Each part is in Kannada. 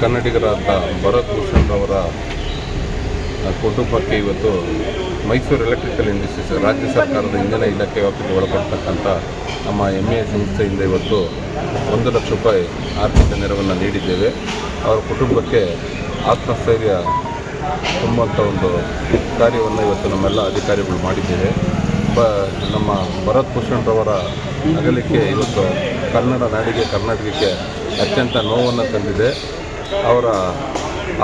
ಕನ್ನಡಿಗರಾದ ಭರತ್ ಭೂಷಣ್ ಅವರ ಕುಟುಂಬಕ್ಕೆ ಇವತ್ತು ಮೈಸೂರು ಎಲೆಕ್ಟ್ರಿಕಲ್ ಇಂಡಸ್ಟ್ರೀಸ್ ರಾಜ್ಯ ಸರ್ಕಾರದ ಇಂಧನ ಇಲಾಖೆ ವ್ಯಾಪ್ತಿಗೆ ಒಳಪಡ್ತಕ್ಕಂಥ ನಮ್ಮ MA ಸಂಸ್ಥೆಯಿಂದ ಇವತ್ತು 1 ಲಕ್ಷ ರೂಪಾಯಿ ಆರ್ಥಿಕ ನೆರವನ್ನು ನೀಡಿದ್ದೇವೆ. ಅವರ ಕುಟುಂಬಕ್ಕೆ ಆತ್ಮಸ್ಥೈರ್ಯ ತುಂಬುವಂಥ ಒಂದು ಕಾರ್ಯವನ್ನು ಇವತ್ತು ನಮ್ಮೆಲ್ಲ ಅಧಿಕಾರಿಗಳು ಮಾಡಿದ್ದೇವೆ. ನಮ್ಮ ಭರತ್ ಭೂಷಣ್ ಅವರ ಅಗಲಿಕೆ ಇವತ್ತು ಕನ್ನಡ ನಾಡಿಗೆ ಕರ್ನಾಟಕಕ್ಕೆ ಅತ್ಯಂತ ನೋವನ್ನು ತಂದಿದೆ. ಅವರ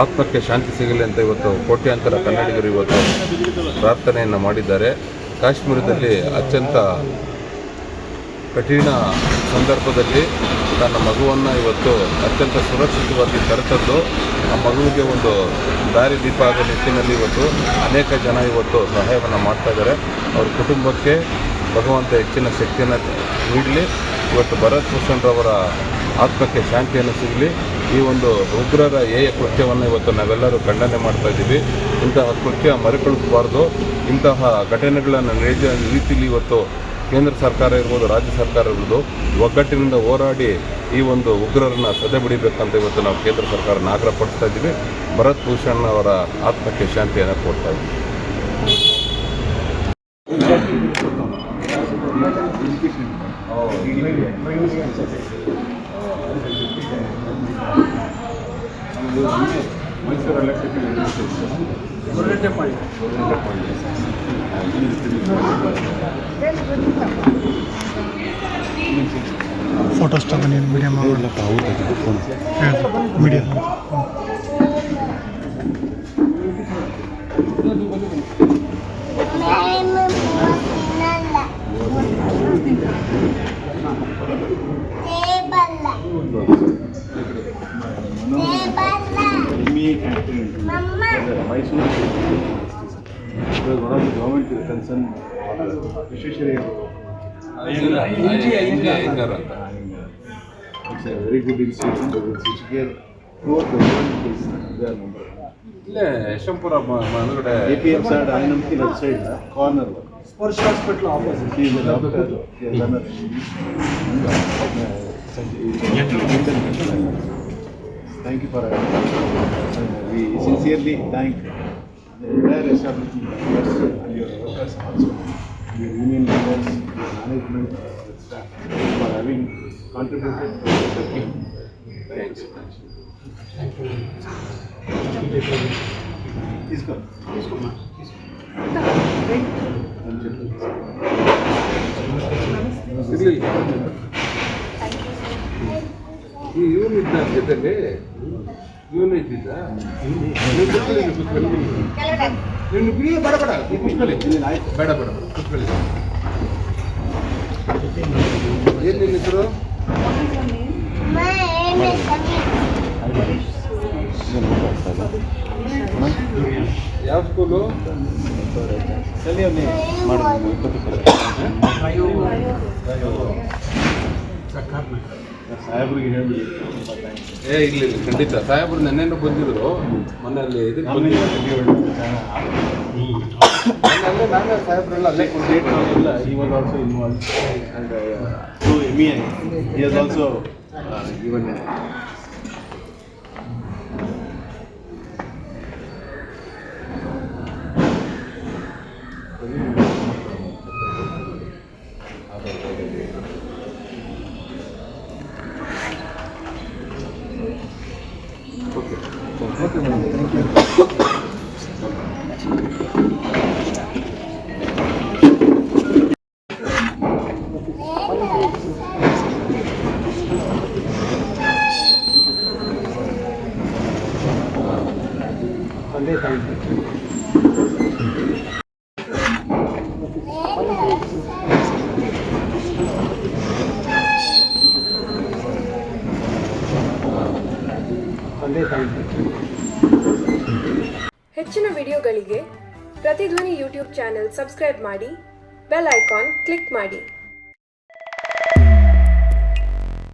ಆತ್ಮಕ್ಕೆ ಶಾಂತಿ ಸಿಗಲಿ ಅಂತ ಇವತ್ತು ಕೋಟ್ಯಾಂತರ ಕನ್ನಡಿಗರು ಇವತ್ತು ಪ್ರಾರ್ಥನೆಯನ್ನು ಮಾಡಿದ್ದಾರೆ. ಕಾಶ್ಮೀರದಲ್ಲಿ ಅತ್ಯಂತ ಕಠಿಣ ಸಂದರ್ಭದಲ್ಲಿ ತನ್ನ ಮಗುವನ್ನು ಇವತ್ತು ಅತ್ಯಂತ ಸುರಕ್ಷಿತವಾಗಿ ಕರೆತಂದು ಆ ಮಗುವಿಗೆ ಒಂದು ದಾರಿ ದೀಪ ಆಗೋ ನಿಟ್ಟಿನಲ್ಲಿ ಇವತ್ತು ಅನೇಕ ಜನ ಇವತ್ತು ಸಹಾಯವನ್ನು ಮಾಡ್ತಾಯಿದ್ದಾರೆ. ಅವ್ರ ಕುಟುಂಬಕ್ಕೆ ಭಗವಂತ ಹೆಚ್ಚಿನ ಶಕ್ತಿಯನ್ನು ನೀಡಲಿ. ಇವತ್ತು ಭರತ್ ಭೂಷಣ್ ಅವರ ಆತ್ಮಕ್ಕೆ ಶಾಂತಿಯನ್ನು ಸಿಗಲಿ. ಈ ಒಂದು ಉಗ್ರರ ಕೃತ್ಯವನ್ನು ಇವತ್ತು ನಾವೆಲ್ಲರೂ ಖಂಡನೆ ಮಾಡ್ತಾಯಿದ್ದೀವಿ. ಇಂತಹ ಕೃತ್ಯ ಮರುಕಳಿಸಬಾರ್ದು. ಇಂತಹ ಘಟನೆಗಳನ್ನು ರೀತಿಯಲ್ಲಿ ಇವತ್ತು ಕೇಂದ್ರ ಸರ್ಕಾರ ಇರ್ಬೋದು, ರಾಜ್ಯ ಸರ್ಕಾರ ಇರ್ಬೋದು, ಒಗ್ಗಟ್ಟಿನಿಂದ ಹೋರಾಡಿ ಈ ಒಂದು ಉಗ್ರರನ್ನು ಸದೆಬಡಿಬೇಕಂತ ಇವತ್ತು ನಾವು ಕೇಂದ್ರ ಸರ್ಕಾರನ ಆಗ್ರಹಪಡಿಸ್ತಾ ಇದ್ದೀವಿ. ಭರತ್ ಭೂಷಣ್ ಅವರ ಆತ್ಮಕ್ಕೆ ಶಾಂತಿಯನ್ನು ಕೊಡ್ತಾ ಇದ್ದೀವಿ. ಮೈಸೂರು ಎಲೆಕ್ಟ್ರಿಕಲ್ ಇಂಡಸ್ಟ್ರೀಸ್ ಫೋಟೋಸ್ ತಗೊಂಡು media media Mysore because one of the government concern Vishweshwari it's a very good institution. Which here throughout the world is their number. Yeshwanthpur ಮನಗಡೆ APM side INMT left side corner Sparsh hospital opposite she is a doctor. She has done Thank you for we sincerely thank the entire establishment members and your workers also, your union members, your management, your staff for having contributed to the team. Thanks. Please come. ಇವನಿದ್ದ ಜೊತೆಗೆ ಇವನು ಇದ್ದಿದ್ದ ನೀನು ಬಿಡಿ ಬೇಡ ಬೇಡ ಕುತ್ಕೊಳ್ಳಿ ಬೇಡ ಬೇಡ ಕುತ್ಕೊಳ್ಳಿ. ಏನು ನಿನ್ನ ಹೆಸರು? ಯಾವ ಸ್ಕೂಲು? ಸಾಹೇಬ್ರಿಗೆ ಹೇಳಿ ಇಲ್ಲ ಖಂಡಿತ ಸಾಹೇಬ್ರು ನೆನ್ನೆನೂ ಬಂದಿದ್ರು. ಮನೆಯಲ್ಲಿ ಇದಕ್ಕೆ ಬಂದಿದ್ರು. ನಾನೇ ಸಾಹೇಬ್ರೆಲ್ಲ ಅಲ್ಲೇ ಇಲ್ಲ he was also involved and through MEI he has also given ಹೆಚ್ಚಿನ ವಿಡಿಯೋಗಳಿಗೆ ಪ್ರತಿಧ್ವನಿ ಯೂಟ್ಯೂಬ್ ಚಾನೆಲ್ ಸಬ್ಸ್ಕ್ರೈಬ್ ಮಾಡಿ, ಬೆಲ್ ಐಕಾನ್ ಕ್ಲಿಕ್ ಮಾಡಿ.